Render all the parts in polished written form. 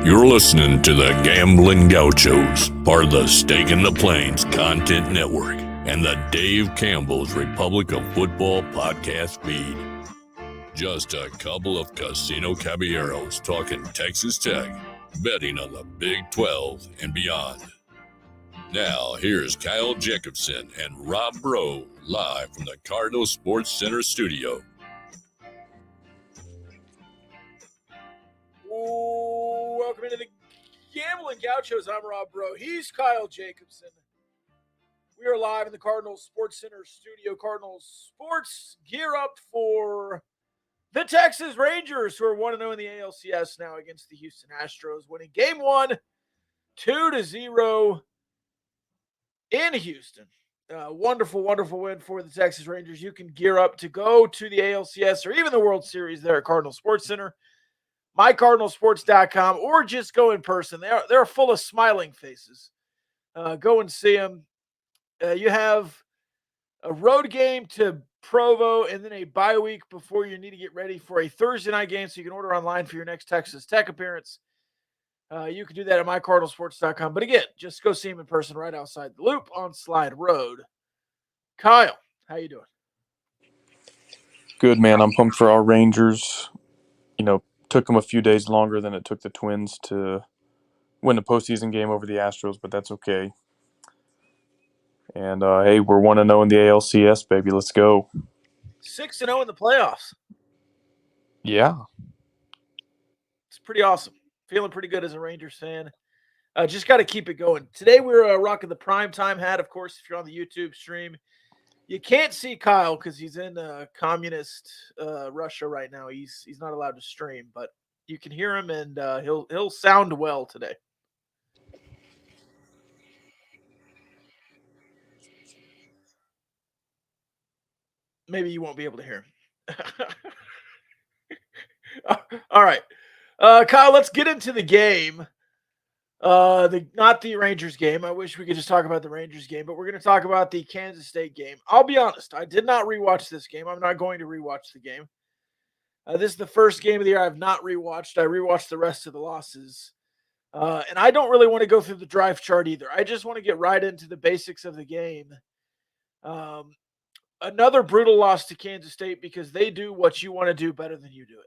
You're listening to the Gambling Gauchos, part of the Stake in the Plains Content Network, and the Dave Campbell's Republic of Football podcast feed. Just a couple of casino caballeros talking Texas Tech, betting on the Big 12 and beyond. Now, here's Kyle Jacobson and Rob Bro, live from the Cardinal Sports Center studio. Welcome into the Gambling Gauchos. I'm Rob Bro. He's Kyle Jacobson. We are live in the Cardinals Sports Center studio. Cardinals Sports gear up for the Texas Rangers, who are 1-0 in the ALCS now against the Houston Astros, winning Game 1, 2-0 in Houston. Wonderful, wonderful win for the Texas Rangers. You can gear up to go to the ALCS or even the World Series there at Cardinal Sports Center. mycardinalsports.com, or just go in person. They're full of smiling faces. Go and see them. You have a road game to Provo and then a bye week before you need to get ready for a Thursday night game, so you can order online for your next Texas Tech appearance. You can do that at mycardinalsports.com. But again, just go see them in person right outside the Loop on Slide Road. Kyle, how you doing? Good, man. I'm pumped for our Rangers. Took them a few days longer than it took the Twins to win a postseason game over the Astros, but that's okay. And, hey, we're 1-0 in the ALCS, baby. Let's go. 6-0 in the playoffs. Yeah. It's pretty awesome. Feeling pretty good as a Rangers fan. Just got to keep it going. Today we're rocking the primetime hat, of course, if you're on the YouTube stream. You can't see Kyle because he's in communist Russia right now. He's not allowed to stream, but you can hear him, and he'll sound well today. Maybe you won't be able to hear him. All right, Kyle, let's get into the game. Not the Rangers game. I wish we could just talk about the Rangers game, but we're going to talk about the Kansas State game. I'll be honest, I did not rewatch this game. I'm not going to rewatch the game. This is the first game of the year I've not rewatched. I rewatched the rest of the losses. And I don't really want to go through the drive chart either. I just want to get right into the basics of the game. Another brutal loss to Kansas State because they do what you want to do better than you do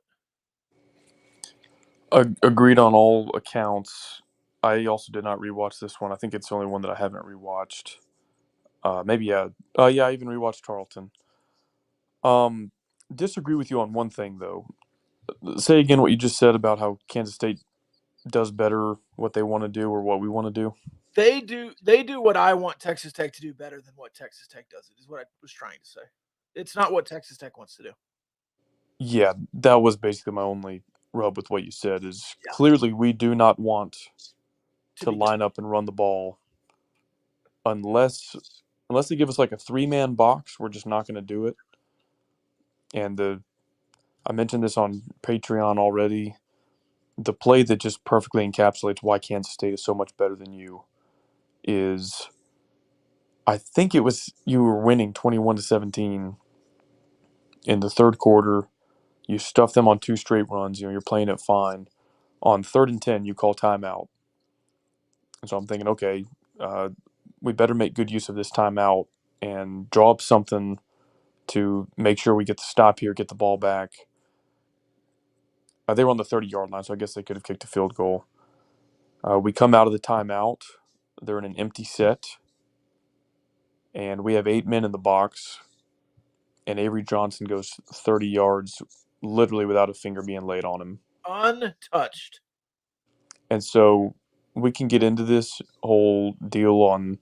it. Agreed on all accounts. I also did not rewatch this one. I think it's the only one that I haven't rewatched. Maybe, yeah. I even rewatched Tarleton. Disagree with you on one thing, though. Say again what you just said about how Kansas State does better what they want to do or what we want to do. They do what I want Texas Tech to do better than what Texas Tech does. It is what I was trying to say. It's not what Texas Tech wants to do. Yeah, that was basically my only rub with what you said is clearly we do not want to line up and run the ball unless they give us like a 3-man box. We're just not going to do it. And I mentioned this on Patreon already. The play that just perfectly encapsulates why Kansas State is so much better than you is, I think it was you were winning 21-17 in the third quarter. You stuff them on 2 straight runs. You're playing it fine. On 3rd and 10, you call timeout. And so I'm thinking, okay, we better make good use of this timeout and draw up something to make sure we get the stop here, get the ball back. They were on the 30-yard line, so I guess they could have kicked a field goal. We come out of the timeout. They're in an empty set. And we have 8 men in the box. And Avery Johnson goes 30 yards, literally without a finger being laid on him. Untouched. And so we can get into this whole deal on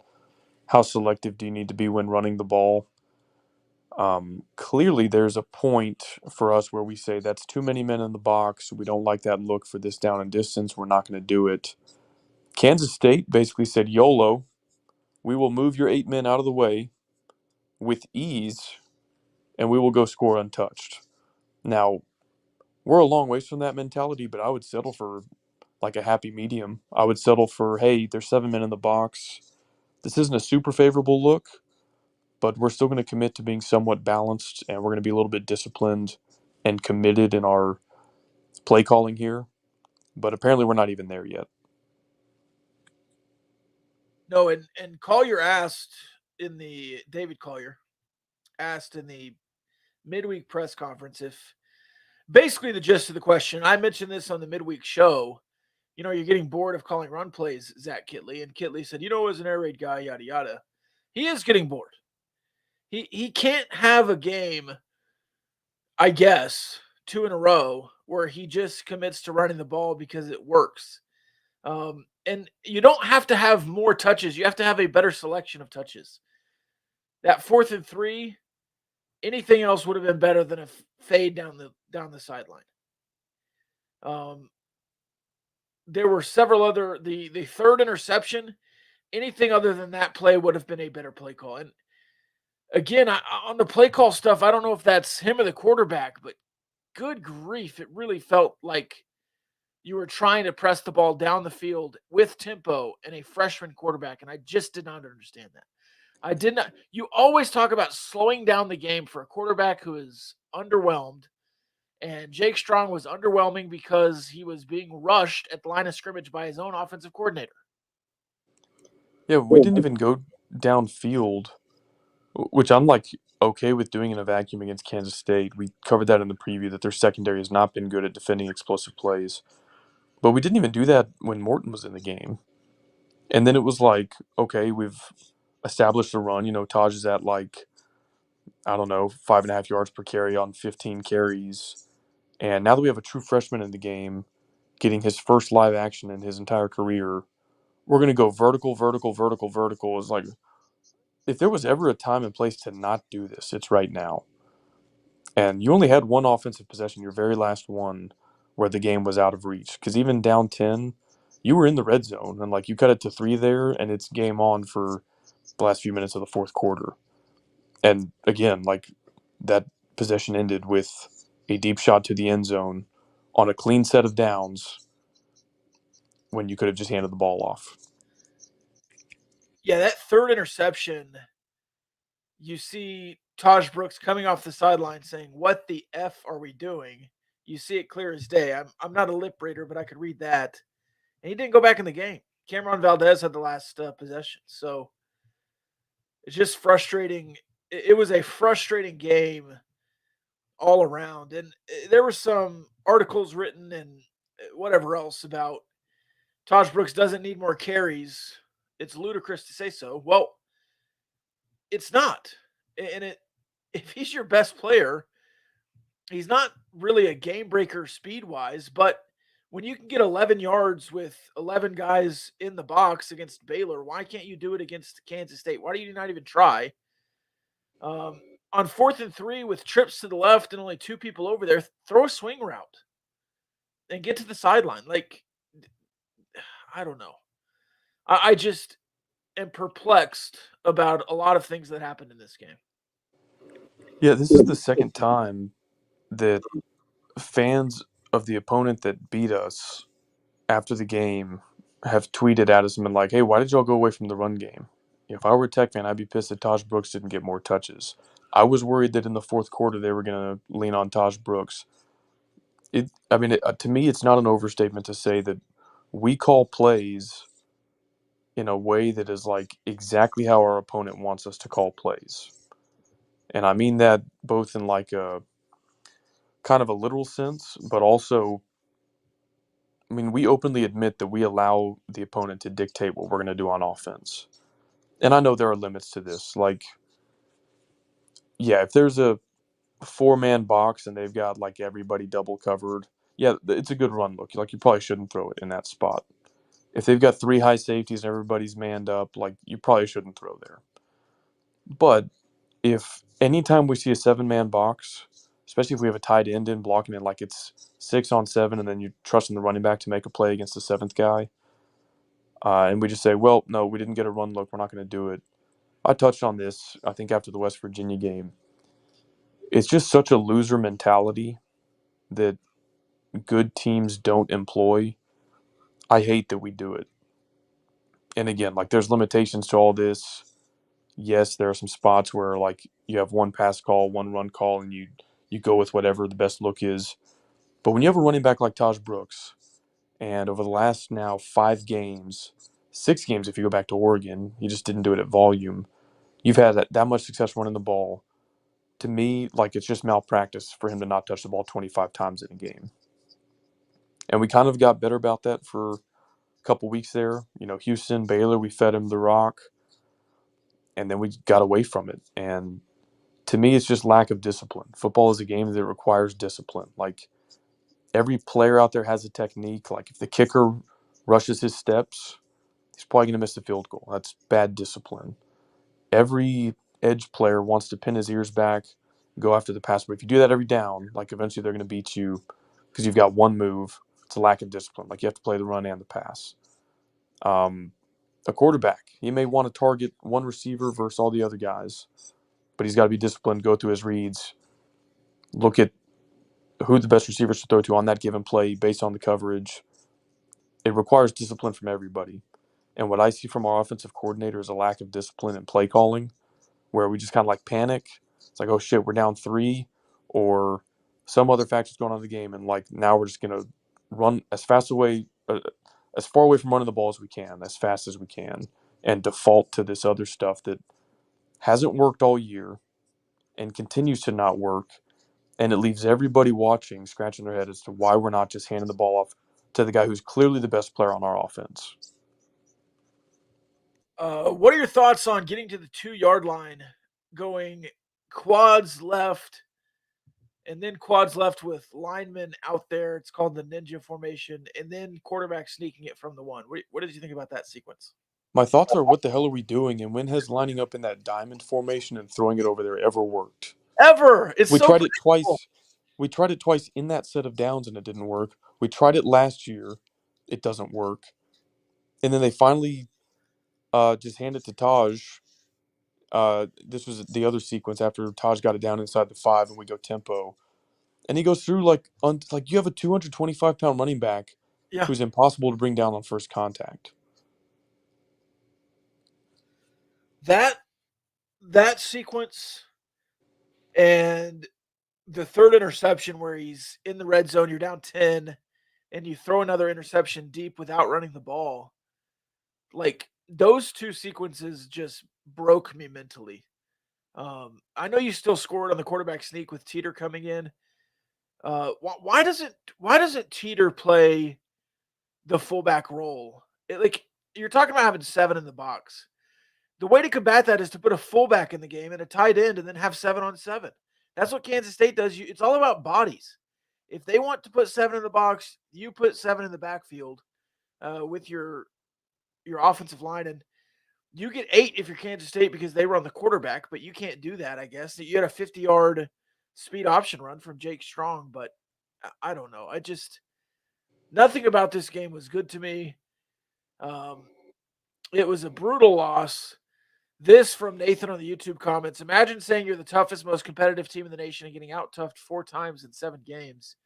how selective do you need to be when running the ball. Clearly, there's a point for us where we say that's too many men in the box. We don't like that look for this down and distance. We're not going to do it. Kansas State basically said, YOLO, we will move your 8 men out of the way with ease, and we will go score untouched. Now, we're a long ways from that mentality, but I would settle for like a happy medium. I would settle for, hey, there's 7 men in the box. This isn't a super favorable look, but we're still going to commit to being somewhat balanced, and we're going to be a little bit disciplined and committed in our play calling here. But apparently we're not even there yet. No, and Collier asked in the David Collier asked in the midweek press conference if basically the gist of the question. I mentioned this on the midweek show. You're getting bored of calling run plays, Zach Kitley, and Kitley said, as an air raid guy, yada yada. He is getting bored. He can't have a game, I guess, 2 in a row where he just commits to running the ball because it works. And you don't have to have more touches. You have to have a better selection of touches. That 4th and 3, anything else would have been better than a fade down the sideline. There were several other the third interception. Anything other than that play would have been a better play call. And again, on the play call stuff, I don't know if that's him or the quarterback, but good grief, it really felt like you were trying to press the ball down the field with tempo and a freshman quarterback, and I just did not understand that. I did not. You always talk about slowing down the game for a quarterback who is underwhelmed, and Jake Strong was underwhelming because he was being rushed at the line of scrimmage by his own offensive coordinator. Yeah, we didn't even go downfield, which I'm like okay with doing in a vacuum against Kansas State. We covered that in the preview that their secondary has not been good at defending explosive plays. But we didn't even do that when Morton was in the game. And then it was like, okay, we've established the run. Taj is at like, I don't know, 5.5 yards per carry on 15 carries. And now that we have a true freshman in the game, getting his first live action in his entire career, we're going to go vertical, vertical, vertical, vertical. It's like, if there was ever a time and place to not do this, it's right now. And you only had one offensive possession, your very last one, where the game was out of reach. Because even down 10, you were in the red zone. And, like, you cut it to 3 there, and it's game on for the last few minutes of the fourth quarter. And, again, like, that possession ended with a deep shot to the end zone on a clean set of downs when you could have just handed the ball off. Yeah, that third interception, you see Taj Brooks coming off the sideline saying, "What the F are we doing?" You see it clear as day. I'm not a lip reader, but I could read that. And he didn't go back in the game. Cameron Valdez had the last possession. So it's just frustrating. It was a frustrating game all around. And there were some articles written and whatever else about Taj Brooks doesn't need more carries. It's ludicrous to say so. Well, it's not. And if he's your best player, he's not really a game breaker speed wise, but when you can get 11 yards with 11 guys in the box against Baylor, why can't you do it against Kansas State? Why do you not even try? On 4th and 3 with trips to the left and only 2 people over there, throw a swing route and get to the sideline. Like, I don't know. I just am perplexed about a lot of things that happened in this game. Yeah, this is the second time that fans of the opponent that beat us after the game have tweeted at us and been like, hey, why did y'all go away from the run game? If I were a Tech fan, I'd be pissed that Taj Brooks didn't get more touches. I was worried that in the fourth quarter they were going to lean on Taj Brooks. To me, it's not an overstatement to say that we call plays in a way that is like exactly how our opponent wants us to call plays. And I mean that both in like a kind of a literal sense, but also, I mean, we openly admit that we allow the opponent to dictate what we're going to do on offense. And I know there are limits to this. Like, yeah, if there's a 4-man box and they've got like everybody double covered, yeah, it's a good run look. Like, you probably shouldn't throw it in that spot. If they've got 3 high safeties and everybody's manned up, like, you probably shouldn't throw there. But if anytime we see a 7-man box, especially if we have a tight end in blocking it like it's 6-on-7 and then you're trusting the running back to make a play against the 7th guy, and we just say, well, no, we didn't get a run look, we're not going to do it. I touched on this, I think, after the West Virginia game. It's just such a loser mentality that good teams don't employ. I hate that we do it. And again, like, there's limitations to all this. Yes, there are some spots where, like, you have one pass call, one run call, and you go with whatever the best look is. But when you have a running back like Taj Brooks, And over the last now 5 games, 6 games if you go back to Oregon, he just didn't do it at volume. You've had that much success running the ball. To me, like, it's just malpractice for him to not touch the ball 25 times in a game. And we kind of got better about that for a couple weeks there. Houston, Baylor, we fed him the rock, and then we got away from it. And to me, it's just lack of discipline. Football is a game that requires discipline. Like, every player out there has a technique. Like, if the kicker rushes his steps, he's probably going to miss the field goal. That's bad discipline. Every edge player wants to pin his ears back, go after the pass. But if you do that every down, like, eventually they're going to beat you because you've got one move. It's a lack of discipline. Like, you have to play the run and the pass. A quarterback, he may want to target one receiver versus all the other guys, but he's got to be disciplined, go through his reads, look at who the best receivers to throw to on that given play based on the coverage. It requires discipline from everybody. And what I see from our offensive coordinator is a lack of discipline in play calling, where we just kind of like panic. It's like, oh shit, we're down 3, or some other factor's going on in the game, and like now we're just gonna run as far away from running the ball as we can, as fast as we can, and default to this other stuff that hasn't worked all year and continues to not work. And it leaves everybody watching scratching their head as to why we're not just handing the ball off to the guy who's clearly the best player on our offense. What are your thoughts on getting to the 2-yard line, going quads left, and then quads left with linemen out there? It's called the ninja formation, and then quarterback sneaking it from the 1. What did you think about that sequence? My thoughts are, what the hell are we doing? And when has lining up in that diamond formation and throwing it over there ever worked? Ever. It's We so tried it predictable. twice. We tried it twice in that set of downs and it didn't work. We tried it last year. It doesn't work. And then they finally just hand it to Taj. This was the other sequence after Taj got it down inside the 5 and we go tempo. And he goes through like you have a 225-pound running back Yeah. who's impossible to bring down on first contact. That sequence and the third interception where he's in the red zone, you're down 10, and you throw another interception deep without running the ball. Like, those 2 sequences just broke me mentally. I know you still scored on the quarterback sneak with Teeter coming in. Why doesn't Teeter play the fullback role? You're talking about having 7 in the box. The way to combat that is to put a fullback in the game and a tight end, and then have 7-on-7. That's what Kansas State does. It's all about bodies. If they want to put 7 in the box, you put 7 in the backfield with your offensive line, and you get 8 if you're Kansas State because they run the quarterback, but you can't do that, I guess. You had a 50-yard speed option run from Jake Strong, but I don't know. Nothing about this game was good to me. It was a brutal loss. This from Nathan on the YouTube comments. Imagine saying you're the toughest, most competitive team in the nation and getting out-toughed 4 times in 7 games.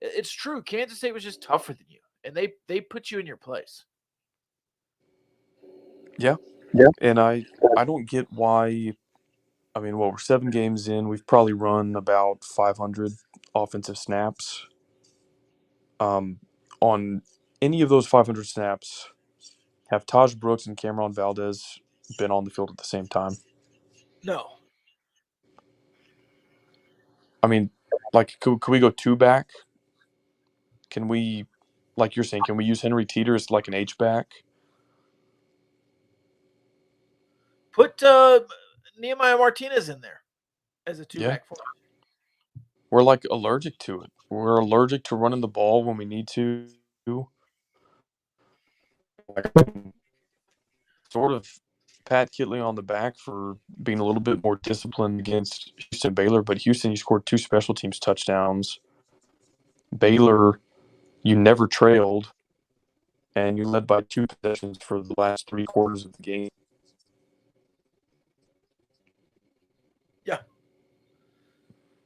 It's true. Kansas State was just tougher than you, and they put you in your place. Yeah. And I don't get why. I mean, we're 7 games in. We've probably run about 500 offensive snaps. On any of those 500 snaps, have Taj Brooks and Cameron Valdez been on the field at the same time? No. I mean, like, could we go 2 back? Can we, like you're saying, can we use Henry Teeter as like an H back? Put Nehemiah Martinez in there as a 2-back for him. We're like allergic to it. We're allergic to running the ball when we need to. Like, sort of pat Kitley on the back for being a little bit more disciplined against Houston Baylor, but Houston, you scored 2 special teams touchdowns. Baylor, you never trailed, and you led by 2 possessions for the last 3 quarters of the game. Yeah.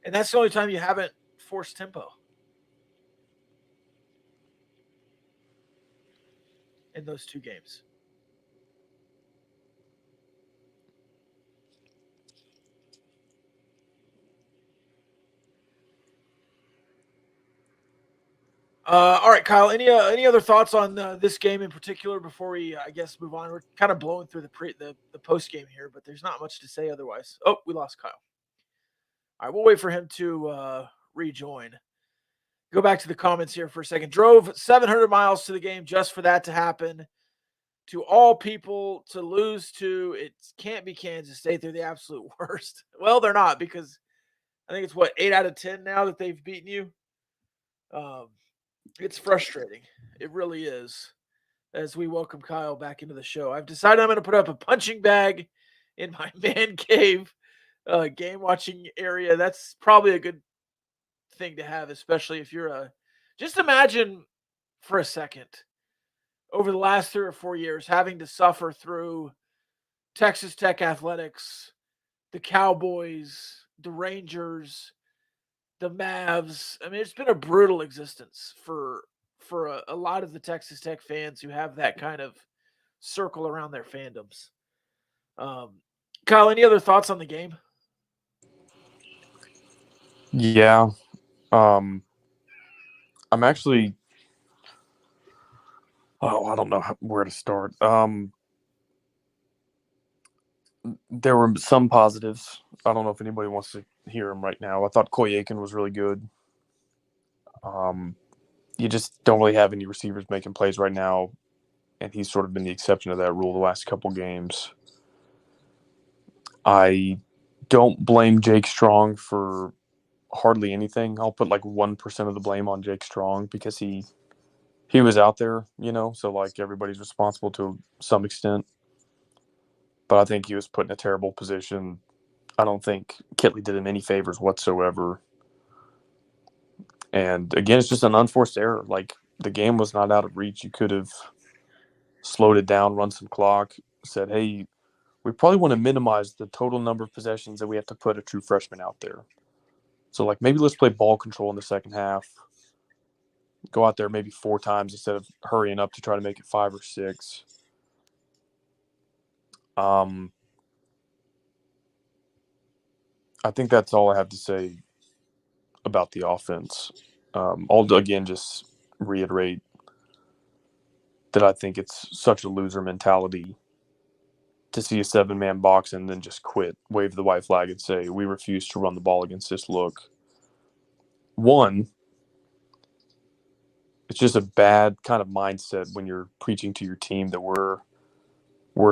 And that's the only time you haven't forced tempo in those 2 games. All right, Kyle. Any other thoughts on this game in particular before we, I guess, move on? We're kind of blowing through the post game here, but there's not much to say otherwise. Oh, we lost Kyle. All right, we'll wait for him to rejoin. Go back to the comments here for a second. Drove 700 miles to the game just for that to happen. To all people to lose to, it can't be Kansas State. They're the absolute worst. Well, they're not, because I think it's 8 out of 10 now that they've beaten you. It's frustrating. It really is. As we welcome Kyle back into the show, I've decided I'm going to put up a punching bag in my man cave game watching area. That's probably a good thing to have, especially if you're just imagine for a second over the last 3 or 4 years having to suffer through Texas Tech athletics, the Cowboys, the Rangers, the Mavs. I mean, it's been a brutal existence for a lot of the Texas Tech fans who have that kind of circle around their fandoms. Kyle, any other thoughts on the game? Yeah. I'm actually. Oh, I don't know where to start. There were some positives. I don't know if anybody wants to hear them right now. I thought Koy Aiken was really good. You just don't really have any receivers making plays right now, and he's sort of been the exception to that rule the last couple games. I don't blame Jake Strong for hardly anything. I'll put 1% of the blame on Jake Strong because he was out there, so everybody's responsible to some extent. But I think he was put in a terrible position. I don't think Kitley did him any favors whatsoever. And again, it's just an unforced error. The game was not out of reach. You could have slowed it down, run some clock, said, hey, we probably want to minimize the total number of possessions that we have to put a true freshman out there. So, maybe let's play ball control in the second half. Go out there maybe 4 times instead of hurrying up to try to make it 5 or 6. I think that's all I have to say about the offense. I'll, again, just reiterate that I think it's such a loser mentality to see a 7-man box and then just quit, wave the white flag and say, we refuse to run the ball against this look. One, it's just a bad kind of mindset when you're preaching to your team that we're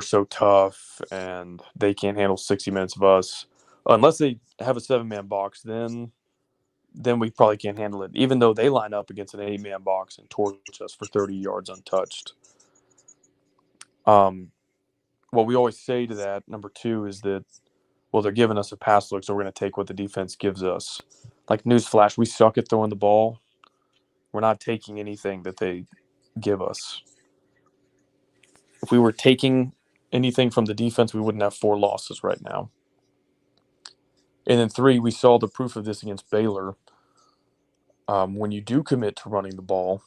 so tough and they can't handle 60 minutes of us. Unless they have a 7-man box, then we probably can't handle it, even though they line up against an 8-man box and torch us for 30 yards untouched. What we always say to that, number 2, is that, well, they're giving us a pass look, so we're going to take what the defense gives us. Newsflash, we suck at throwing the ball. We're not taking anything that they give us. If we were taking anything from the defense, we wouldn't have 4 losses right now. And then 3, we saw the proof of this against Baylor. When you do commit to running the ball,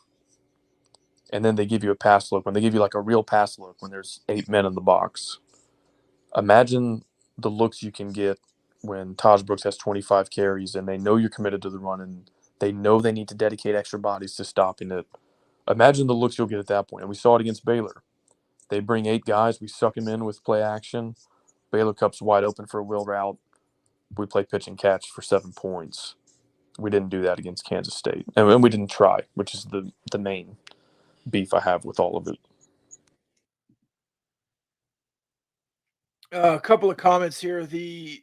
and then they give you a pass look, when they give you a real pass look, when there's 8 men in the box, imagine the looks you can get when Taj Brooks has 25 carries and they know you're committed to the run and they know they need to dedicate extra bodies to stopping it. Imagine the looks you'll get at that point. And we saw it against Baylor. They bring 8 guys. We suck them in with play action. Baylor Cup's wide open for a wheel route. We play pitch and catch for 7 points. We didn't do that against Kansas State. And we didn't try, which is the main beef I have with all of it. A couple of comments here. The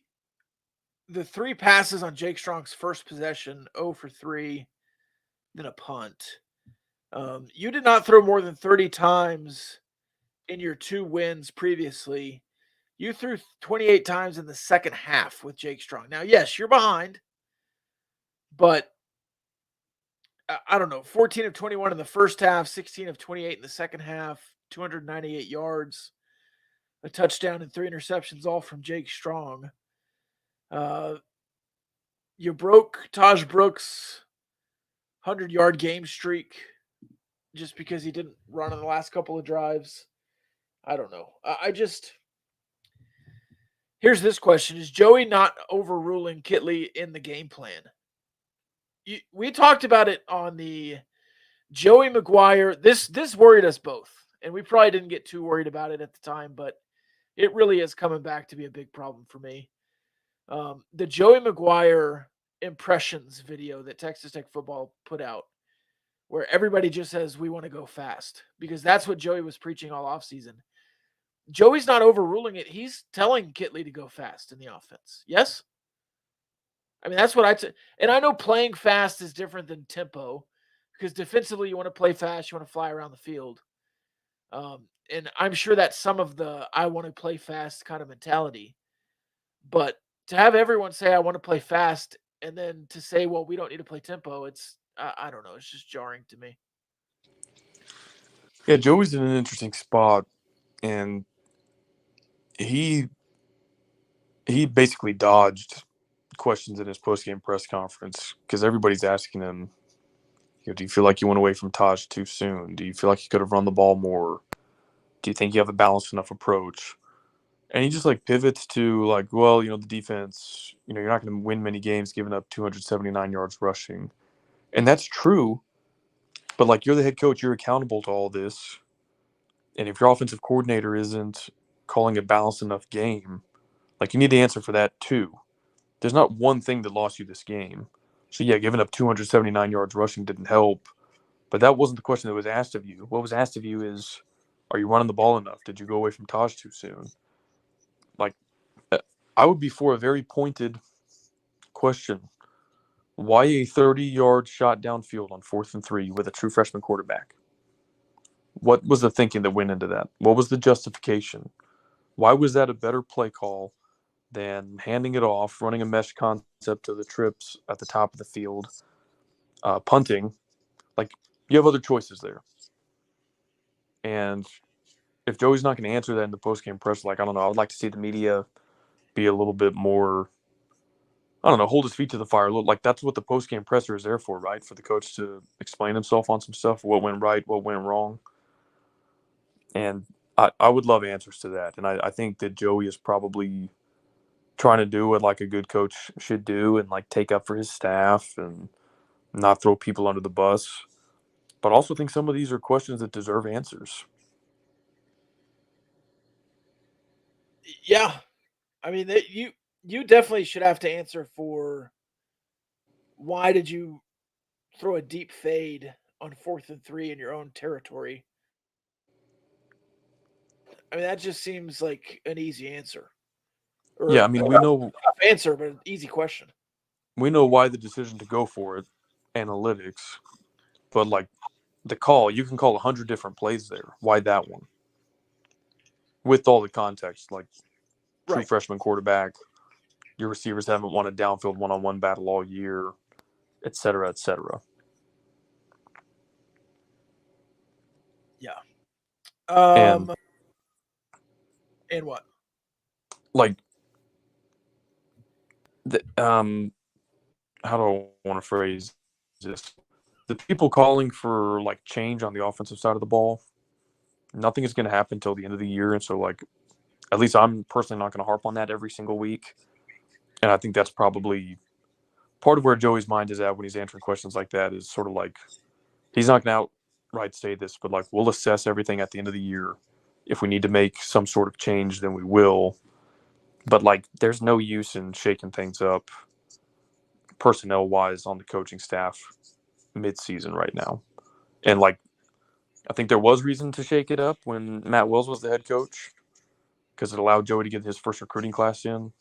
3 passes on Jake Strong's first possession, 0 for 3, then a punt. You did not throw more than 30 times in your 2 wins previously. You threw 28 times in the second half with Jake Strong. Now, yes, you're behind, but I don't know, 14 of 21 in the first half, 16 of 28 in the second half, 298 yards, a touchdown and 3 interceptions, all from Jake Strong. You broke Taj Brooks' 100-yard game streak just because he didn't run on the last couple of drives. I don't know. Here's this question. Is Joey not overruling Kitley in the game plan? We talked about it on the Joey McGuire, this worried us both, and we probably didn't get too worried about it at the time, but it really is coming back to be a big problem for me. The Joey McGuire impressions video that Texas Tech football put out, where everybody just says, we want to go fast, because that's what Joey was preaching all offseason. Joey's not overruling it. He's telling Kitley to go fast in the offense. Yes? I mean, that's what and I know playing fast is different than tempo, because defensively you want to play fast, you want to fly around the field. And I'm sure that's some of the I want to play fast kind of mentality. But to have everyone say I want to play fast and then to say, well, we don't need to play tempo, it's I don't know, it's just jarring to me. Yeah, Joey's in an interesting spot, and he basically dodged questions in his post-game press conference because everybody's asking him, do you feel like you went away from Taj too soon? Do you feel like you could have run the ball more? Do you think you have a balanced enough approach? And he just pivots to well, the defense, you're not going to win many games giving up 279 yards rushing. And that's true, but you're the head coach, you're accountable to all this. And if your offensive coordinator isn't calling a balanced enough game, you need to answer for that too. There's not one thing that lost you this game. So yeah, giving up 279 yards rushing didn't help, but that wasn't the question that was asked of you. What was asked of you is, are you running the ball enough? Did you go away from Taj too soon? I would be for a very pointed question. Why a 30-yard shot downfield on 4th and 3 with a true freshman quarterback? What was the thinking that went into that? What was the justification? Why was that a better play call than handing it off, running a mesh concept to the trips at the top of the field, punting? You have other choices there. And if Joey's not going to answer that in the postgame press, I don't know, I would like to see the media be a little bit more, I don't know, hold his feet to the fire. That's what the postgame presser is there for, right? For the coach to explain himself on some stuff, what went right, what went wrong. And I would love answers to that. And I think that Joey is probably trying to do what a good coach should do and take up for his staff and not throw people under the bus. But I also think some of these are questions that deserve answers. Yeah. I mean, you definitely should have to answer for why did you throw a deep fade on 4th and 3 in your own territory. I mean, that just seems like an easy answer. Yeah, I mean, we know tough answer, but an easy question. We know why the decision to go for it, analytics, but the call, you can call 100 different plays there. Why that one? With all the context, true Right. freshman quarterback, your receivers haven't won a downfield one-on-one battle all year, et cetera, et cetera. Yeah. And what? How do I want to phrase this? The people calling for change on the offensive side of the ball, nothing is going to happen until the end of the year. And so at least I'm personally not going to harp on that every single week. And I think that's probably part of where Joey's mind is at when he's answering questions like that, is sort of he's not going to outright say this, but we'll assess everything at the end of the year. If we need to make some sort of change, then we will. But there's no use in shaking things up personnel wise on the coaching staff mid-season right now. And I think there was reason to shake it up when Matt Wells was the head coach, because it allowed Joey to get his first recruiting class in.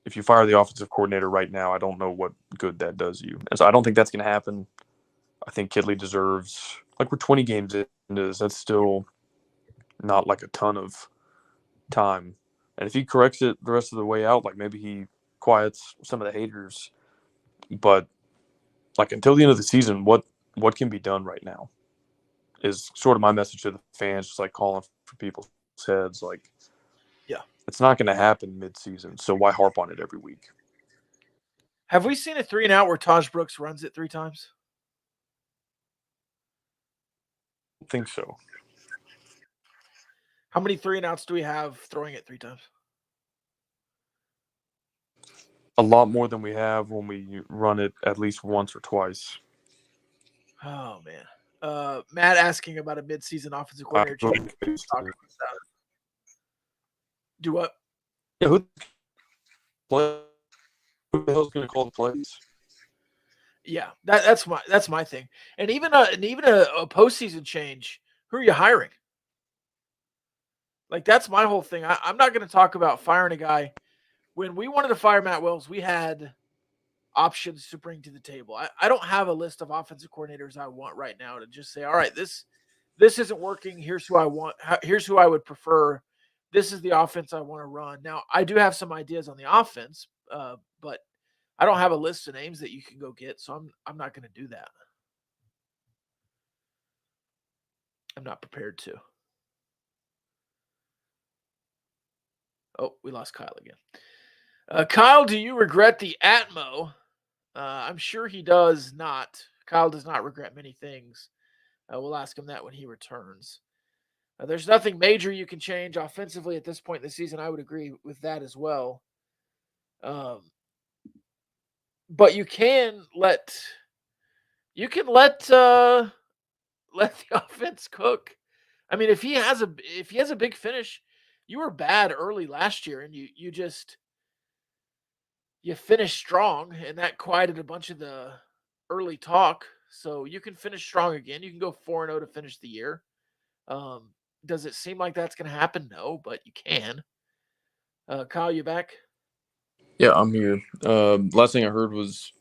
If you fire the offensive coordinator right now, I don't know what good that does you. And so I don't think that's going to happen. I think Kitley deserves, we're 20 games into this. That's still not a ton of time. And if he corrects it the rest of the way out, maybe he quiets some of the haters. But until the end of the season, what can be done right now is sort of my message to the fans, just calling for people's heads. Yeah, it's not going to happen mid-season, so why harp on it every week? Have we seen a 3-and-out where Taj Brooks runs it 3 times? I think so. How many 3-and-outs do we have throwing it 3 times? A lot more than we have when we run it at least once or twice. Oh man. Matt asking about a midseason offensive coordinator change. Talk about that. Do what? Yeah, who the hell's going to call the plays? Yeah, that's my thing. And even a postseason change. Who are you hiring? Like that's my whole thing. I'm not going to talk about firing a guy. When we wanted to fire Matt Wells, we had options to bring to the table. I don't have a list of offensive coordinators I want right now to just say, all right, this isn't working. Here's who I want. Here's who I would prefer. This is the offense I want to run. Now, I do have some ideas on the offense, but I don't have a list of names that you can go get, so I'm not going to do that. I'm not prepared to. Oh, we lost Kyle again. Kyle, do you regret the Atmo? I'm sure he does not. Kyle does not regret many things. We'll ask him that when he returns. There's nothing major you can change offensively at this point in the season. I would agree with that as well. But you can let let the offense cook. I mean, if he has a big finish, you were bad early last year, and you finished strong, and that quieted a bunch of the early talk. So you can finish strong again. You can go 4-0 to finish the year. Does it seem like that's going to happen? No, but you can. Kyle, you back? Yeah, I'm here. Last thing I heard was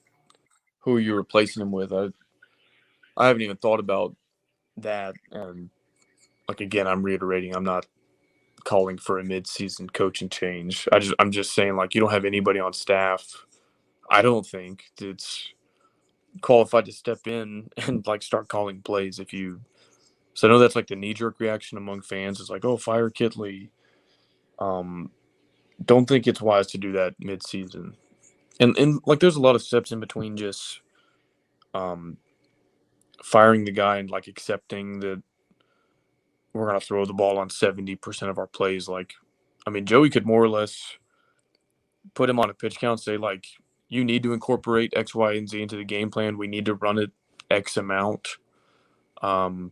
who you're replacing him with. I haven't even thought about that. And like again, I'm reiterating, I'm not calling for a mid-season coaching change. I'm just saying like you don't have anybody on staff. I don't think that's qualified to step in and like start calling plays if you. So I know that's like the knee-jerk reaction among fans is like, oh, fire Kitley. Don't think it's wise to do that mid-season. And like there's a lot of steps in between just um firing the guy and like accepting that we're gonna throw the ball on 70% of our plays. Like, I mean, Joey could more or less put him on a pitch count, say like, you need to incorporate X, Y, and Z into the game plan. We need to run it X amount. Um,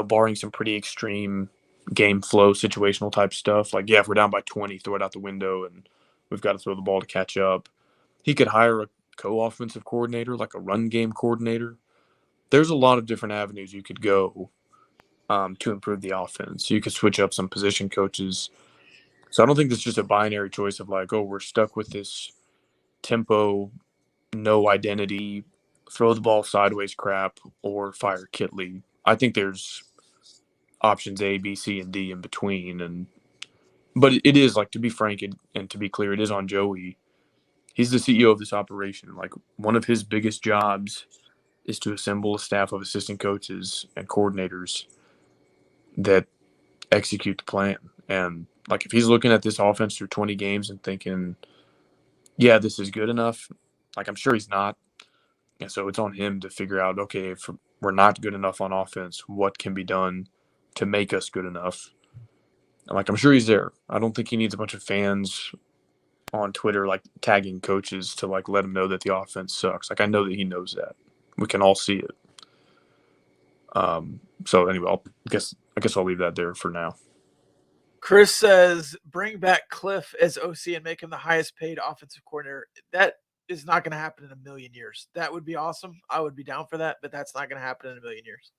barring some pretty extreme game flow, situational type stuff. Like, yeah, if we're down by 20, throw it out the window, and we've got to throw the ball to catch up. He could hire a co-offensive coordinator, like a run game coordinator. There's a lot of different avenues you could go to improve the offense. You could switch up some position coaches. So I don't think it's just a binary choice of like, oh, we're stuck with this tempo, no identity, throw the ball sideways crap, or fire Kitley. I think there's options A, B, C, and D in between. But it is, like, to be frank and to be clear, it is on Joey. He's the CEO of this operation. Like, one of his biggest jobs is to assemble a staff of assistant coaches and coordinators that execute the plan. And like if he's looking at this offense through 20 games and thinking, yeah, this is good enough, like I'm sure he's not. And so it's on him to figure out, okay, if we're not good enough on offense, what can be done to make us good enough? And like I'm sure he's there. I don't think he needs a bunch of fans on Twitter like tagging coaches to like let him know that the offense sucks. Like I know that he knows that. We can all see it. So anyway, I guess I'll leave that there for now. Chris says, bring back Cliff as OC and make him the highest paid offensive coordinator. That is not going to happen in a million years. That would be awesome. I would be down for that, but that's not going to happen in a million years.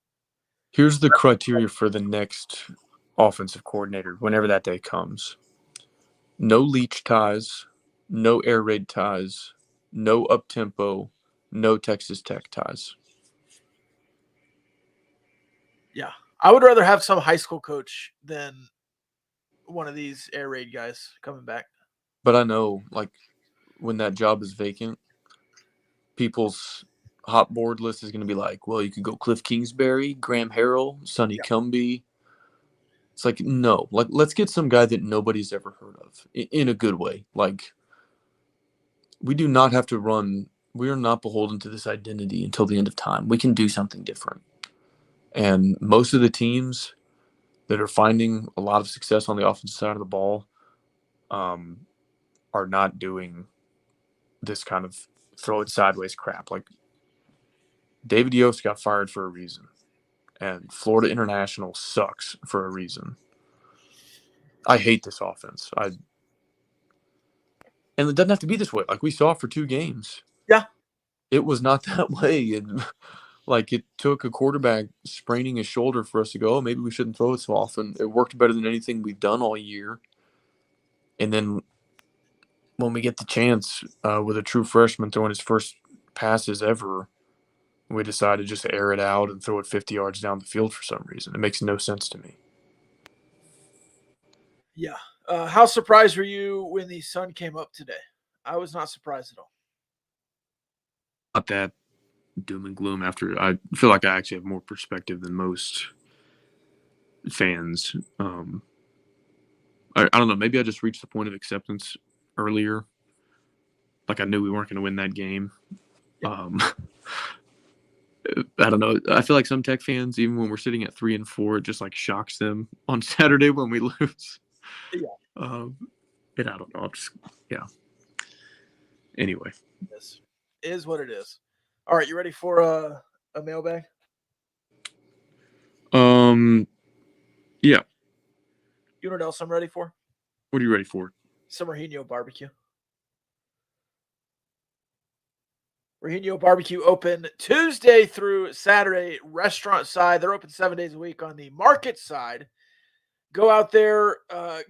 Here's the criteria for the next offensive coordinator whenever that day comes. No leech ties, no air raid ties, no up-tempo, no Texas Tech ties. Yeah. I would rather have some high school coach than one of these air raid guys coming back. But I know, like, when that job is vacant, people's hot board list is going to be like, well, you could go Cliff Kingsbury, Graham Harrell, Sonny Cumbie. It's like, no. Like, let's get some guy that nobody's ever heard of in a good way. Like, we do not have to run. We are not beholden to this identity until the end of time. We can do something different. And most of the teams that are finding a lot of success on the offensive side of the ball are not doing this kind of throw it sideways crap. Like David Yost got fired for a reason, and Florida International sucks for a reason. I hate this offense. And it doesn't have to be this way. Like we saw for 2 games. Yeah. It was not that way. It took a quarterback spraining his shoulder for us to go, oh, maybe we shouldn't throw it so often. It worked better than anything we've done all year. And then when we get the chance with a true freshman throwing his first passes ever, we decided just to air it out and throw it 50 yards down the field for some reason. It makes no sense to me. Yeah. How surprised were you when the sun came up today? I was not surprised at all. Not that doom and gloom after. I feel like I actually have more perspective than most fans. I don't know. Maybe I just reached the point of acceptance earlier. Like I knew we weren't going to win that game. Yeah. I don't know. I feel like some Tech fans, even when we're sitting at 3-4, it just like shocks them on Saturday when we lose. Yeah. And I don't know. Yeah. Anyway. This is what it is. All right, you ready for a mailbag? Yeah. You know what else I'm ready for? What are you ready for? Some Rajino barbecue. Rajino barbecue open Tuesday through Saturday, restaurant side. They're open 7 days a week on the market side. Go out there,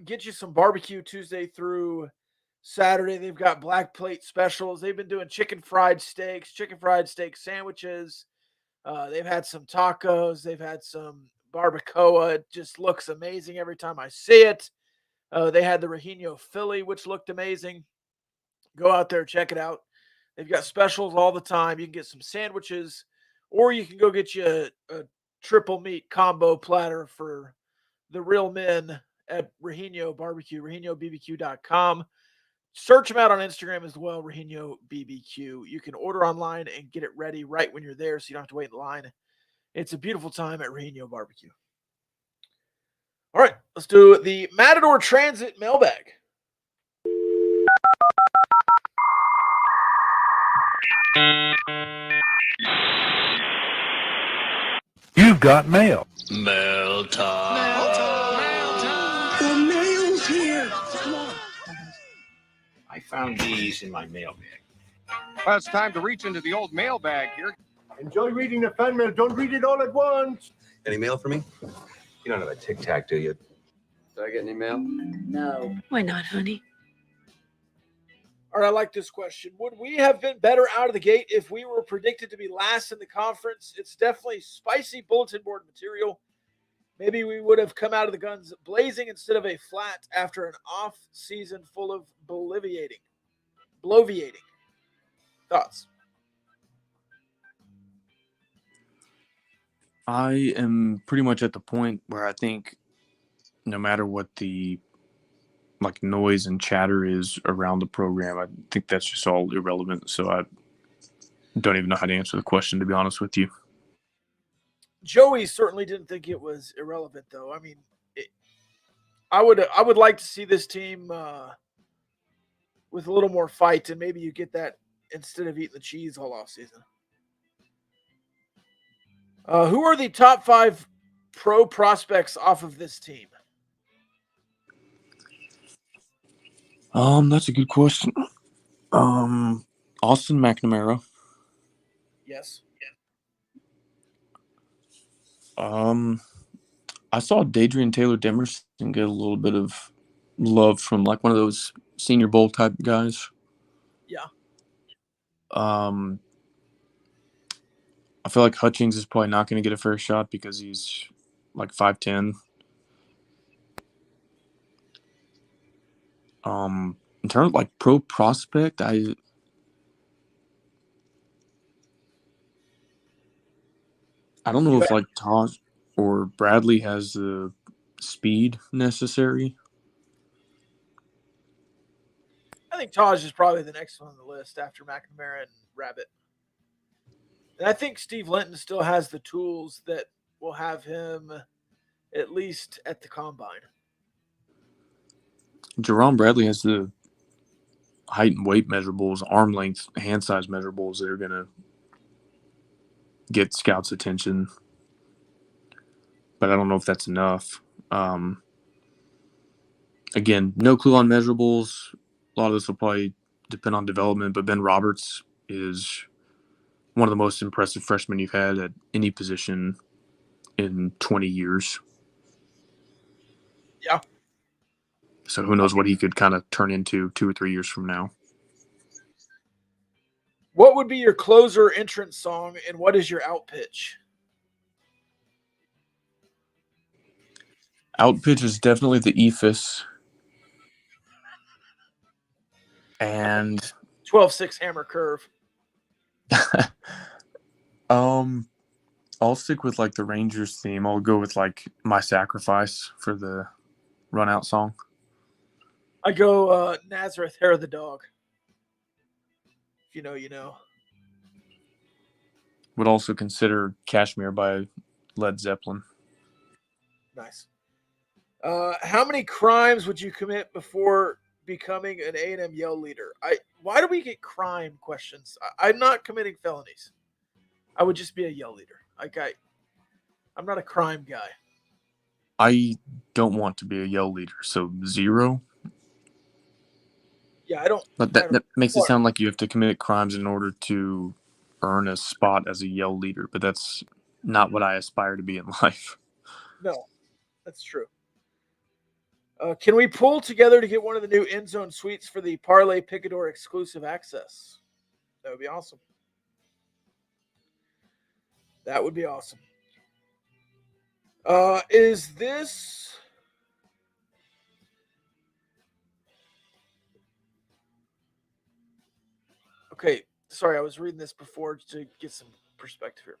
get you some barbecue Tuesday through Saturday. They've got black plate specials. They've been doing chicken fried steak sandwiches. They've had some tacos. They've had some barbacoa. It just looks amazing every time I see it. They had the Rajino Philly, which looked amazing. Go out there, check it out. They've got specials all the time. You can get some sandwiches, or you can go get you a triple meat combo platter for the real men at Rajino Barbecue, RajinoBBQ.com. Search them out on Instagram as well, Rajino BBQ. You can order online and get it ready right when you're there, so you don't have to wait in line. It's a beautiful time at Rajino Barbecue. All right, let's do the Matador Transit mailbag. You've got mail. Mail time. The mail's here. Come on. I found these in my mail bag. Well, it's time to reach into the old mail bag here. Enjoy reading the fan mail. Don't read it all at once. Any mail for me? You don't have a Tic Tac, do you? Did I get any mail? No. Why not, honey? All right, I like this question. Would we have been better out of the gate if we were predicted to be last in the conference? It's definitely spicy bulletin board material. Maybe we would have come out of the guns blazing instead of a flat after an off season full of bloviating. Thoughts? I am pretty much at the point where I think no matter what the noise and chatter is around the program, I think that's just all irrelevant. So I don't even know how to answer the question, to be honest with you. Joey certainly didn't think it was irrelevant, though. I mean, I would like to see this team with a little more fight, and maybe you get that instead of eating the cheese all off season. Who are the top 5 pro prospects off of this team? That's a good question. Austin McNamara. Yes. I saw Dadrian Taylor Demerson get a little bit of love from one of those Senior Bowl type guys. Yeah. I feel like Hutchings is probably not going to get a fair shot because he's 5'10". In terms of pro prospect, I don't know if Taj or Bradley has the speed necessary. I think Taj is probably the next one on the list after McNamara and Rabbit. And I think Steve Linton still has the tools that will have him at least at the combine. Jerome Bradley has the height and weight measurables, arm length, hand size measurables that are going to get scouts' attention, but I don't know if that's enough. Again, no clue on measurables. A lot of this will probably depend on development, but Ben Roberts is one of the most impressive freshmen you've had at any position in 20 years. Yeah. So who knows what he could kind of turn into 2 or 3 years from now. What would be your closer entrance song, and what is your out pitch? Out pitch is definitely the Ephus. And 12-6 hammer curve. I'll stick with like the Rangers theme. I'll go with like My Sacrifice for the run out song. I go Nazareth, Hair of the Dog. If you know, you know. Would also consider Kashmir by Led Zeppelin. Nice. How many crimes would you commit before becoming an A&M Yell leader? Why do we get crime questions? I'm not committing felonies. I would just be a Yell leader. I'm not a crime guy. I don't want to be a Yell leader, so 0. Yeah, I don't. But that makes it sound like you have to commit crimes in order to earn a spot as a Yell leader, but that's not what I aspire to be in life. No, that's true. Can we pull together to get one of the new end zone suites for the Parlay Picador exclusive access? That would be awesome. That would be awesome. Is this... Okay, sorry, I was reading this before to get some perspective here.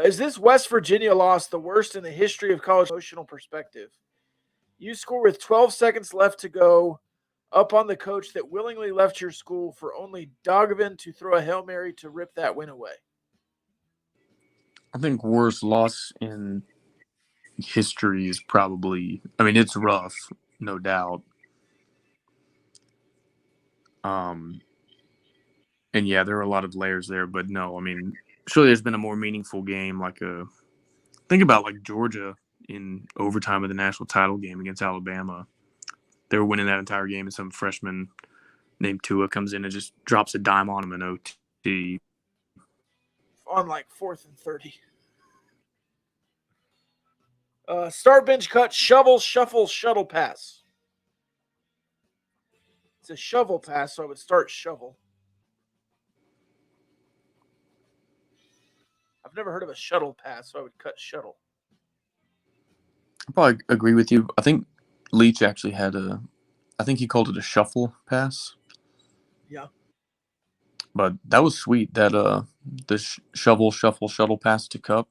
Is this West Virginia loss the worst in the history of college emotional perspective? You score with 12 seconds left to go, up on the coach that willingly left your school for only Dogovan to throw a Hail Mary to rip that win away. I think worst loss in history is probably, I mean, it's rough, no doubt. And yeah, there are a lot of layers there, but no, I mean, surely there's been a more meaningful game, think about like Georgia in overtime of the national title game against Alabama. They were winning that entire game, and some freshman named Tua comes in and just drops a dime on him in OT. On like 4th and 30. Start, bench, cut, shovel, shuffle, shuttle pass. It's a shovel pass, so I would start shovel. I've never heard of a shuttle pass, so I would cut shuttle. I probably agree with you. I think Leach actually had I think he called it a shuffle pass. Yeah. But that was sweet, that the shovel, shuffle, shuttle pass to Cup.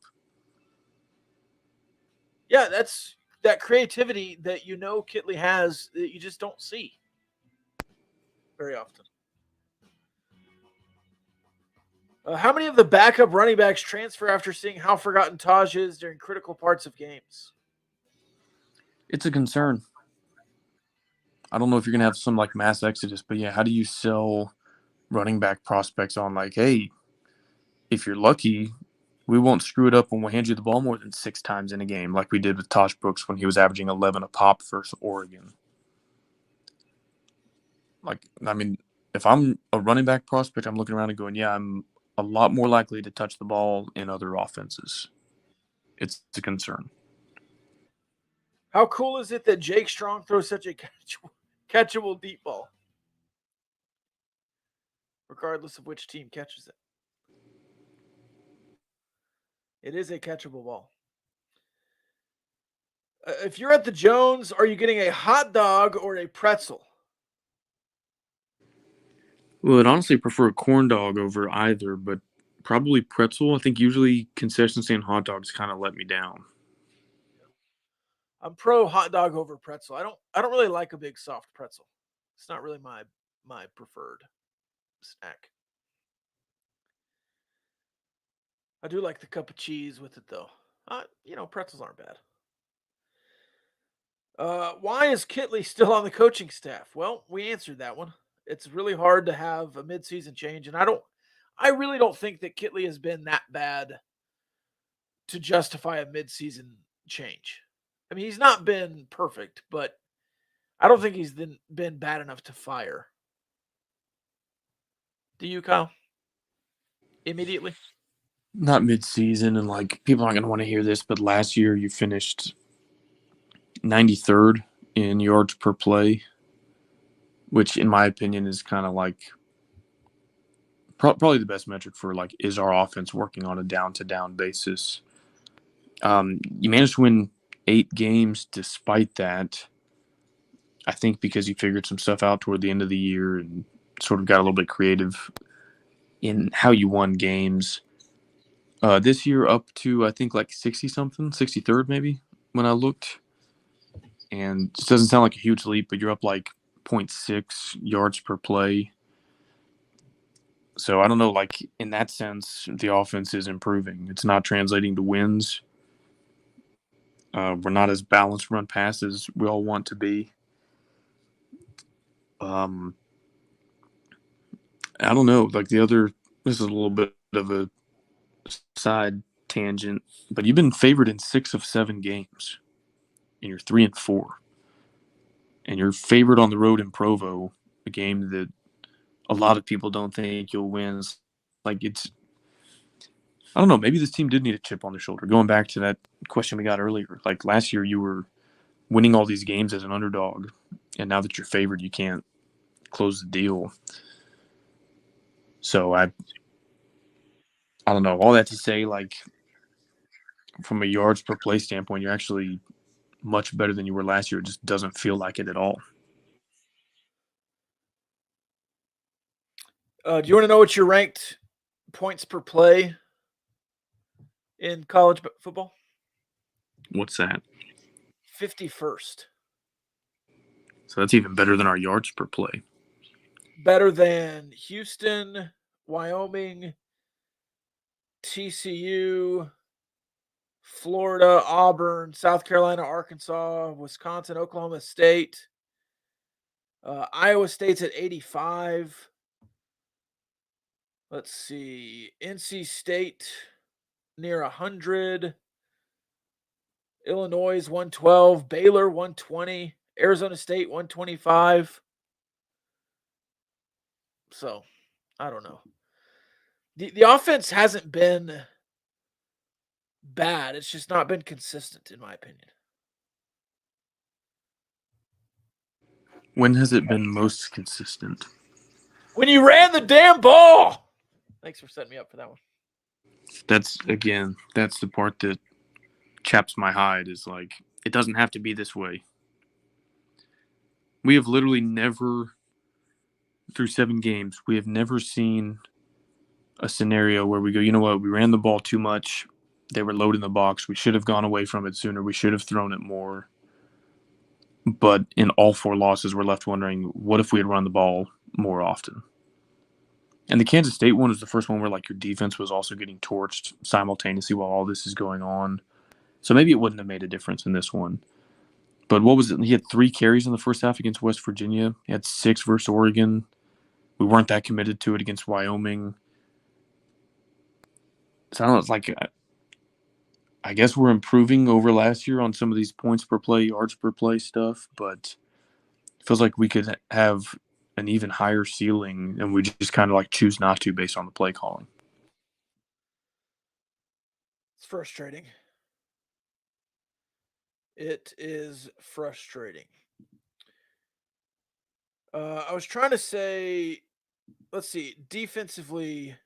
Yeah, that's that creativity that Kitley has that you just don't see very often. How many of the backup running backs transfer after seeing how forgotten Taj is during critical parts of games? It's a concern. I don't know if you're going to have some like mass exodus, but yeah, how do you sell running back prospects on like, hey, if you're lucky, we won't screw it up when we hand you the ball more than 6 times in a game, like we did with Tosh Brooks when he was averaging 11 a pop versus Oregon. Like, I mean, if I'm a running back prospect, I'm looking around and going, yeah, I'm a lot more likely to touch the ball in other offenses. It's a concern. How cool is it that Jake Strong throws such a catchable deep ball, regardless of which team catches it? It is a catchable ball. If you're at the Jones, are you getting a hot dog or a pretzel? Well, I'd honestly prefer a corn dog over either, but probably pretzel. I think usually concession stand hot dogs kind of let me down. I'm pro hot dog over pretzel. I don't really like a big soft pretzel. It's not really my preferred snack. I do like the cup of cheese with it though. Pretzels aren't bad. Why is Kitley still on the coaching staff? Well, we answered that one. It's really hard to have a midseason change, and I I really don't think that Kitley has been that bad to justify a midseason change. I mean, he's not been perfect, but I don't think he's been bad enough to fire. Do you, Kyle? Immediately? Not mid-season, and like people aren't going to want to hear this, but last year you finished 93rd in yards per play, which in my opinion is kind of like probably the best metric for like is our offense working on a down-to-down basis. You managed to win 8 games despite that. I think because you figured some stuff out toward the end of the year and sort of got a little bit creative in how you won games. This year up to I think like 60-something, 63rd maybe when I looked. And it doesn't sound like a huge leap, but you're up like 0.6 yards per play. So I don't know, like in that sense, the offense is improving. It's not translating to wins. We're not as balanced run pass as we all want to be. I don't know. Like this is a little bit of a side tangent, but you've been favored in 6 of 7 games, and you're 3-4, and you're favored on the road in Provo, a game that a lot of people don't think you'll win. Like I don't know. Maybe this team did need a chip on their shoulder. Going back to that question we got earlier, like last year you were winning all these games as an underdog, and now that you're favored, you can't close the deal. So I don't know. All that to say, like from a yards per play standpoint, you're actually much better than you were last year. It just doesn't feel like it at all. Do you want to know what your ranked points per play in college football? What's that? 51st. So that's even better than our yards per play. Better than Houston, Wyoming, TCU, Florida, Auburn, South Carolina, Arkansas, Wisconsin, Oklahoma State. Iowa State's at 85. Let's see. NC State near 100. Illinois is 112. Baylor 120. Arizona State 125. So, I don't know. The offense hasn't been bad. It's just not been consistent, in my opinion. When has it been most consistent? When you ran the damn ball. Thanks for setting me up for that one. That's the part that chaps my hide is like, it doesn't have to be this way. We have literally never, through 7 games, we have never seen a scenario where we go, you know what, we ran the ball too much. They were loading the box. We should have gone away from it sooner. We should have thrown it more. But in all 4 losses, we're left wondering, what if we had run the ball more often? And the Kansas State one is the first one where like your defense was also getting torched simultaneously while all this is going on. So maybe it wouldn't have made a difference in this one. But what was it? He had 3 carries in the first half against West Virginia. He had 6 versus Oregon. We weren't that committed to it against Wyoming. So I don't know. It's like, I guess we're improving over last year on some of these points per play, yards per play stuff, but it feels like we could have an even higher ceiling, and we just kind of like choose not to based on the play calling. It's frustrating. It is frustrating. I was trying to say, let's see, defensively,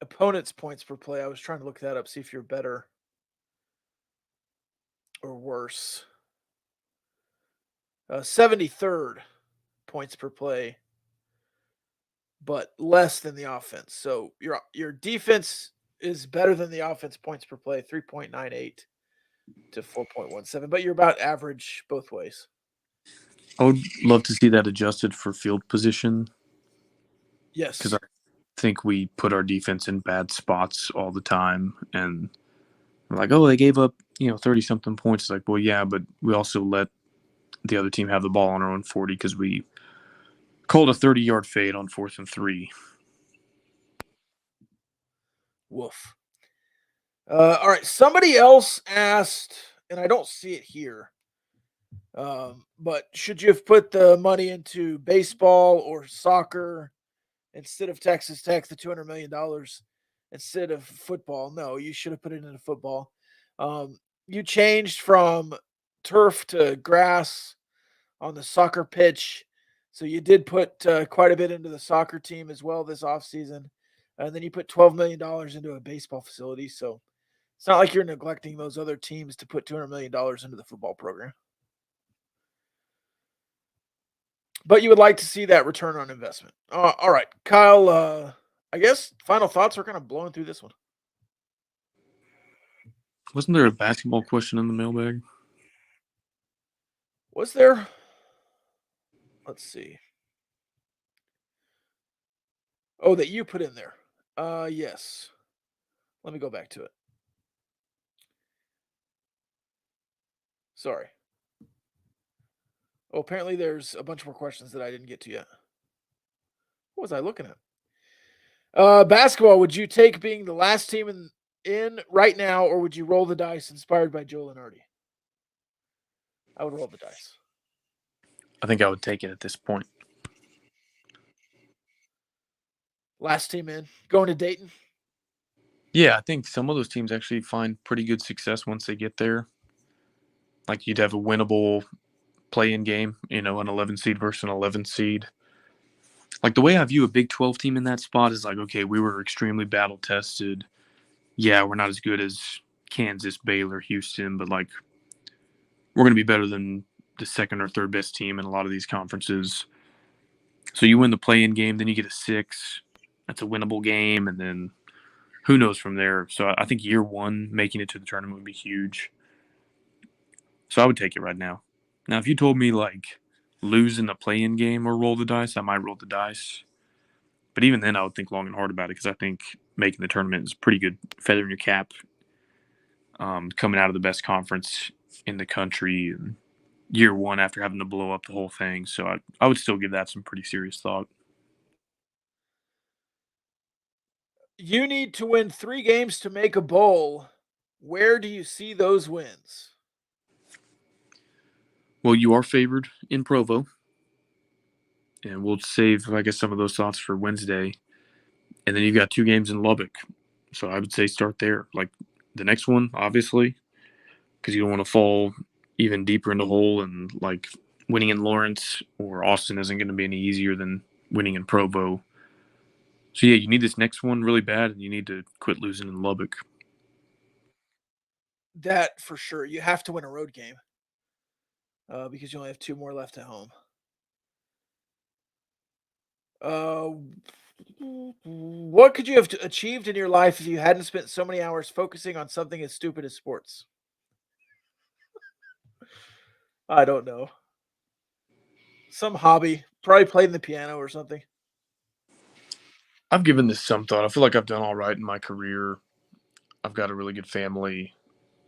opponents' points per play. I was trying to look that up, see if you're better or worse. 73rd points per play, but less than the offense. So your defense is better than the offense points per play, 3.98 to 4.17, but you're about average both ways. I would love to see that adjusted for field position. Yes. Because I think we put our defense in bad spots all the time, and we're like, oh, they gave up 30-something points. It's like, well, yeah, but we also let the other team have the ball on our own 40 because we called a 30-yard fade on 4th and 3. Woof. All right. Somebody else asked, and I don't see it here, but should you have put the money into baseball or soccer instead of Texas Tech, the $200 million instead of football? No, you should have put it into football. You changed from turf to grass on the soccer pitch. So you did put quite a bit into the soccer team as well this offseason. And then you put $12 million into a baseball facility. So it's not like you're neglecting those other teams to put $200 million into the football program. But you would like to see that return on investment. All right, Kyle, I guess final thoughts. Are kind of blowing through this one. Wasn't there a basketball question in the mailbag? Was there? Let's see. Oh, that you put in there. Yes. Let me go back to it. Sorry. Oh, apparently there's a bunch more questions that I didn't get to yet. What was I looking at? Basketball, would you take being the last team in right now, or would you roll the dice inspired by Joe Lenardi? I would roll the dice. I think I would take it at this point. Last team in. Going to Dayton? Yeah, I think some of those teams actually find pretty good success once they get there. Like you'd have a winnable play-in game, an 11 seed versus an 11 seed. Like the way I view a Big 12 team in that spot is like, okay, we were extremely battle tested. Yeah, we're not as good as Kansas, Baylor, Houston, but like we're going to be better than the second or third best team in a lot of these conferences. So you win the play-in game, then you get a 6. That's a winnable game, and then who knows from there. So I think year one, making it to the tournament would be huge. So I would take it right now. Now, if you told me like losing a play-in game or roll the dice, I might roll the dice. But even then, I would think long and hard about it because I think making the tournament is pretty good feather in your cap. Coming out of the best conference in the country and year one after having to blow up the whole thing. So I would still give that some pretty serious thought. You need to win 3 games to make a bowl. Where do you see those wins? Well, you are favored in Provo. And we'll save, I guess, some of those thoughts for Wednesday. And then you've got 2 games in Lubbock. So I would say start there. Like the next one, obviously, because you don't want to fall even deeper in the hole. And like winning in Lawrence or Austin isn't going to be any easier than winning in Provo. So yeah, you need this next one really bad, and you need to quit losing in Lubbock. That for sure. You have to win a road game because you only have 2 more left at home. What could you have achieved in your life if you hadn't spent so many hours focusing on something as stupid as sports? I don't know. Some hobby. Probably playing the piano or something. I've given this some thought. I feel like I've done all right in my career. I've got a really good family,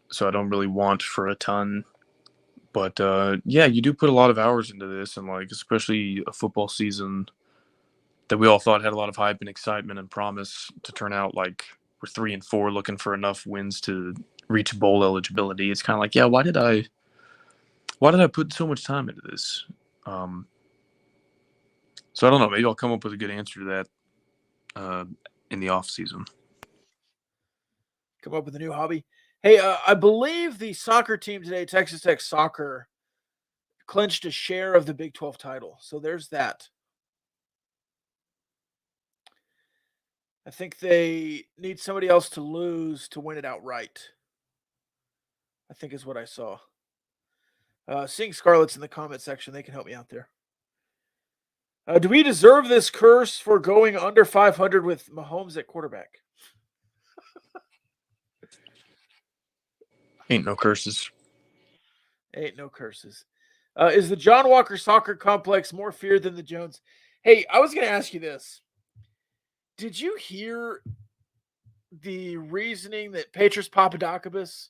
so I don't really want for a ton. But yeah, you do put a lot of hours into this, and like especially a football season that we all thought had a lot of hype and excitement and promise to turn out like we're 3-4, looking for enough wins to reach bowl eligibility. It's kind of like, yeah, why did I put so much time into this? So I don't know. Maybe I'll come up with a good answer to that in the off season. Come up with a new hobby. Hey, I believe the soccer team today, Texas Tech Soccer, clinched a share of the Big 12 title. So there's that. I think they need somebody else to lose to win it outright. I think is what I saw. Seeing Scarlet's in the comment section, they can help me out there. Do we deserve this curse for going under 500 with Mahomes at quarterback? Ain't no curses. Ain't no curses. Is the John Walker Soccer Complex more feared than the Jones? Hey, I was going to ask you this. Did you hear the reasoning that Petrus Papadakis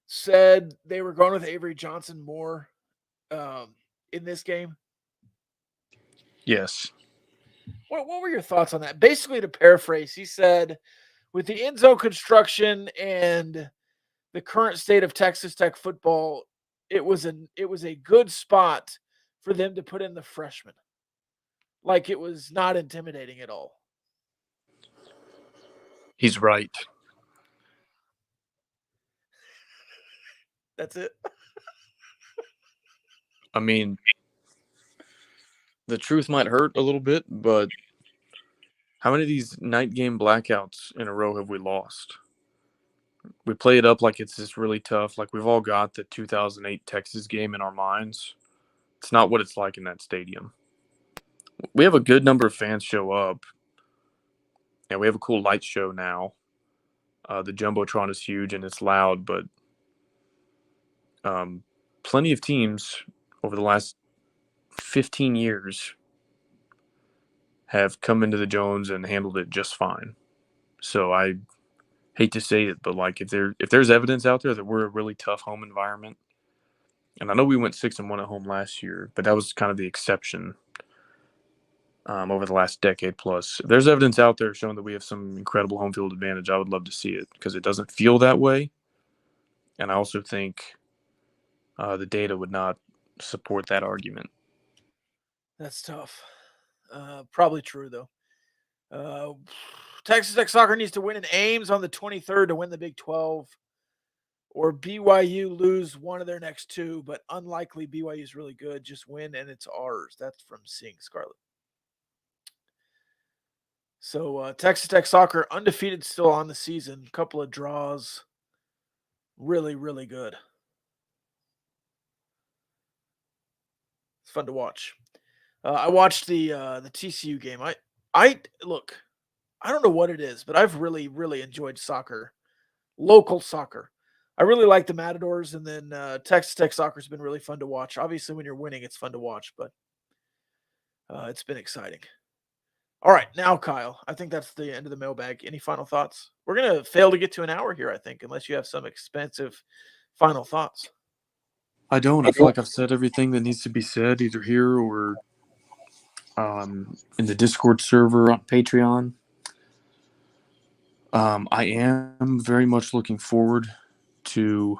said they were going with Avery Johnson more in this game? Yes. What were your thoughts on that? Basically, to paraphrase, he said, with the end zone construction and the current state of Texas Tech football, it was a good spot for them to put in the freshman. Like, it was not intimidating at all. He's right. That's it. I mean, the truth might hurt a little bit, but how many of these night game blackouts in a row have we lost? We play it up like it's just really tough. Like, we've all got the 2008 Texas game in our minds. It's not what it's like in that stadium. We have a good number of fans show up, and we have a cool light show now. The Jumbotron is huge and it's loud, but plenty of teams over the last 15 years have come into the Jones and handled it just fine. So I hate to say it, but like, if there's evidence out there that we're a really tough home environment, and I know we went 6-1 at home last year, but that was kind of the exception over the last decade plus. If there's evidence out there showing that we have some incredible home field advantage, I would love to see it, because it doesn't feel that way. And I also think the data would not support that argument. That's tough. Probably true, though. Texas Tech soccer needs to win in Ames on the 23rd to win the Big 12, or BYU lose one of their next two, but unlikely. BYU is really good. Just win, and it's ours. That's from Seeing Scarlet. So Texas Tech soccer undefeated still on the season. Couple of draws. Really, really good. It's fun to watch. I watched the TCU game. I look, I don't know what it is, but I've really, really enjoyed soccer, local soccer. I really like the Matadors, and then Texas Tech soccer has been really fun to watch. Obviously, when you're winning, it's fun to watch, but it's been exciting. All right, now, Kyle, I think that's the end of the mailbag. Any final thoughts? We're going to fail to get to an hour here, I think, unless you have some expensive final thoughts. I don't. I feel like I've said everything that needs to be said, either here or in the Discord server on Patreon. I am very much looking forward to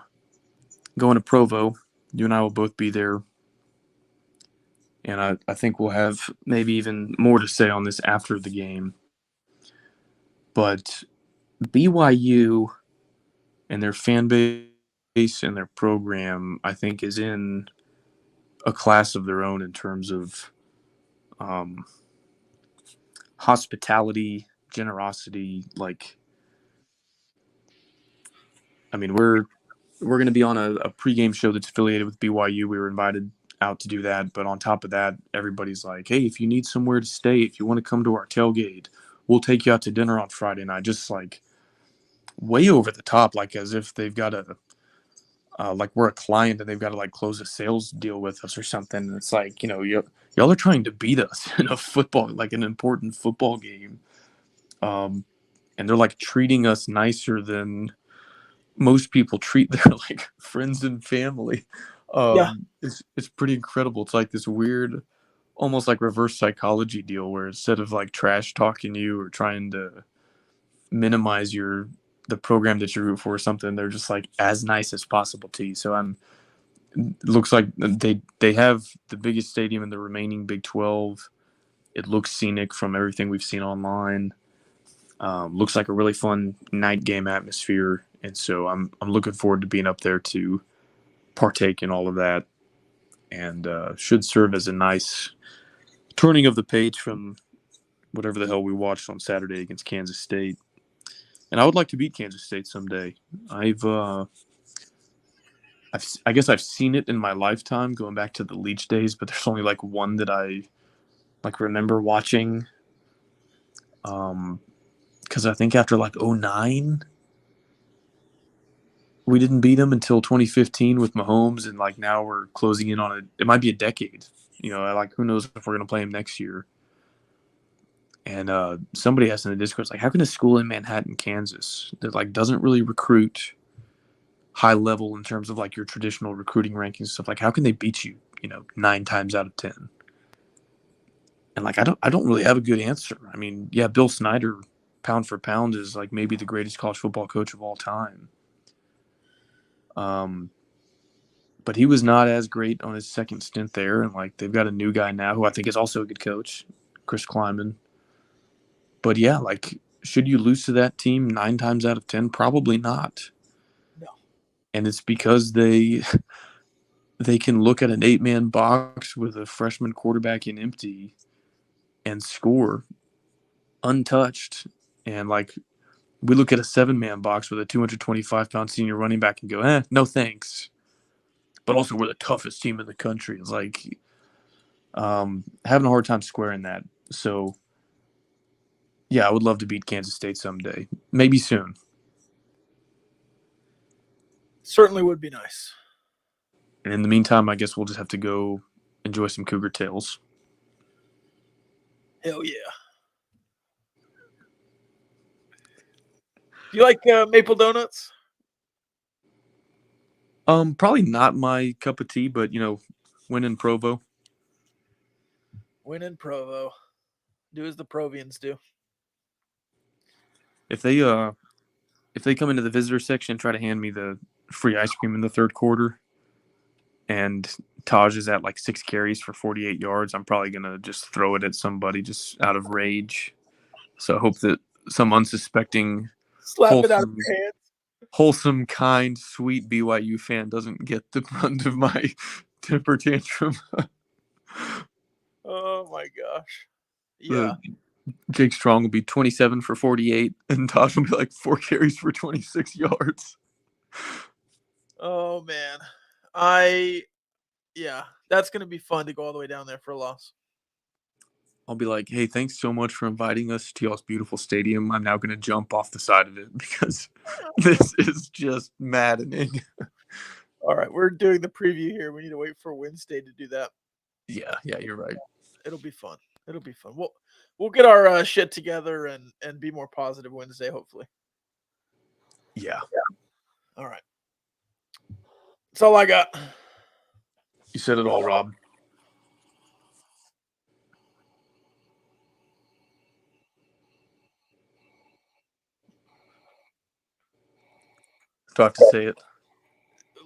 going to Provo. You and I will both be there. And I think we'll have maybe even more to say on this after the game. But BYU and their fan base and their program, I think, is in a class of their own in terms of hospitality, generosity. Like, I mean, we're going to be on a pregame show that's affiliated with BYU. We were invited out to do that, but on top of that, everybody's like, hey, if you need somewhere to stay, if you want to come to our tailgate, we'll take you out to dinner on Friday night. Just like way over the top, like as if they've got to like we're a client and they've got to like close a sales deal with us or something. And it's like, y'all are trying to beat us in a football, like an important football game, and they're like treating us nicer than most people treat their like friends and family. Yeah. It's pretty incredible. It's like this weird, almost like reverse psychology deal where instead of like trash talking you or trying to minimize the program that you root for or something, they're just like as nice as possible to you. So looks like they have the biggest stadium in the remaining Big 12. It looks scenic from everything we've seen online. Looks like a really fun night game atmosphere. And so I'm looking forward to being up there to partake in all of that, and should serve as a nice turning of the page from whatever the hell we watched on Saturday against Kansas State. And I would like to beat Kansas State someday. I guess I've seen it in my lifetime going back to the Leach days, but there's only like one that I like remember watching. Because I think after like 2009, we didn't beat them until 2015 with Mahomes, and like now we're closing in on it might be a decade. Like who knows if we're going to play him next year. And somebody asked in the Discord, like, how can a school in Manhattan, Kansas, that like doesn't really recruit high level in terms of like your traditional recruiting rankings stuff, like how can they beat you, 9 times out of 10? And like I don't really have a good answer. I mean, yeah, Bill Snyder pound for pound is like maybe the greatest college football coach of all time. But he was not as great on his second stint there, and like they've got a new guy now who I think is also a good coach, Chris Kleiman. But yeah, like should you lose to that team 9 times out of 10? Probably not. No. And it's because they can look at an 8-man box with a freshman quarterback in empty and score untouched. And like we look at a 7-man box with a 225-pound senior running back and go, no thanks. But also we're the toughest team in the country. It's like having a hard time squaring that. So yeah, I would love to beat Kansas State someday. Maybe soon. Certainly would be nice. And in the meantime, I guess we'll just have to go enjoy some Cougar Tails. Hell yeah. Do you like maple donuts? Probably not my cup of tea, but win in Provo. Win in Provo. Do as the Provians do. If they come into the visitor section and try to hand me the free ice cream in the third quarter, and Taj is at like 6 carries for 48 yards, I'm probably gonna just throw it at somebody just out of rage. So I hope that some unsuspecting, Slap it out of your hands. wholesome, kind, sweet BYU fan doesn't get the brunt of my temper tantrum. Oh my gosh. Yeah. Jake Strong will be 27 for 48, and Tosh will be like 4 carries for 26 yards. Oh man. That's gonna be fun to go all the way down there for a loss. I'll be like, hey, thanks so much for inviting us to y'all's beautiful stadium. I'm now going to jump off the side of it because this is just maddening. All right, we're doing the preview here. We need to wait for Wednesday to do that. Yeah, you're right. It'll be fun. We'll get our shit together and be more positive Wednesday, hopefully. Yeah. All right. That's all I got. You said it all, Rob. Do I have to say it?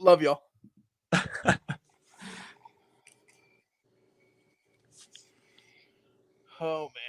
Love y'all. Oh, man.